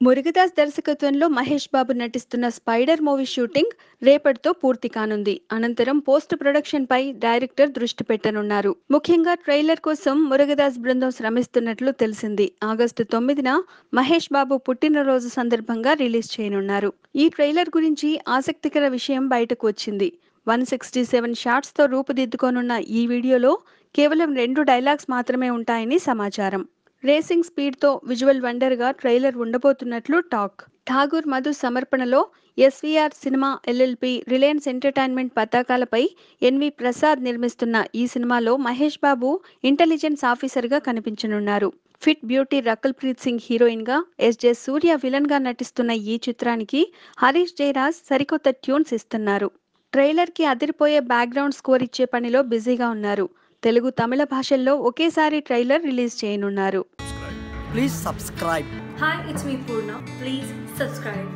మురుగదాస్ దర్శకత్వంలో మహేష్ బాబు నటిస్తున్న spider movie shooting రేపటితో పూర్తి కానుంది. అనంతరం పోస్ట్ ప్రొడక్షన్ పై డైరెక్టర్ దృష్టి పెట్టనున్నారు. ముఖ్యంగా ట్రైలర్ కోసం మురుగదాస్ బృందం శ్రమిస్తున్నట్లు తెలిసింది. ఆగస్టు 9న మహేష్ బాబు పుట్టినరోజు సందర్భంగా రిలీజ్ చేయనున్నారు. ఈ ట్రైలర్ గురించి ఆసక్తికర విషయం బయటకు వచ్చింది. 167 షాట్స్ తో రూపుదిద్దుకోనున్న ఈ వీడియోలో కేవలం 2 డైలాగ్స్ మాత్రమే ఉంటాయని సమాచారం. రేసింగ్ స్పీడ్తో విజువల్ వండర్గా ట్రైలర్ ఉండబోతున్నట్లు టాక్. ఠాగూర్ మధు సమర్పణలో SVR cinema LLP Reliance entertainment పతాకాలపై ఎన్వి ప్రసాద్ నిర్మిస్తున్న ఈ సినిమాలో మహేష్ బాబు ఇంటెలిజెన్స్ ఆఫీసర్గా కనిపించనున్నారు. ఫిట్ బ్యూటీ రకుల్ ప్రీత్ సింగ్ హీరోయిన్గా, ఎస్జే సూర్య విలన్గా నటిస్తున్న ఈ చిత్రానికి హరీష్ జయరాజ్ సరికొత్త ట్యూన్స్ ఇస్తున్నారు. ట్రైలర్కి అదిరిపోయే బ్యాక్గ్రౌండ్ స్కోర్ ఇచ్చే పనిలో బిజీగా ఉన్నారు. తెలుగు, తమిళ భాషల్లో ఒకేసారి ట్రైలర్ రిలీజ్ చేయనున్నారు. Please subscribe. Hi, it's me Purna. Please subscribe.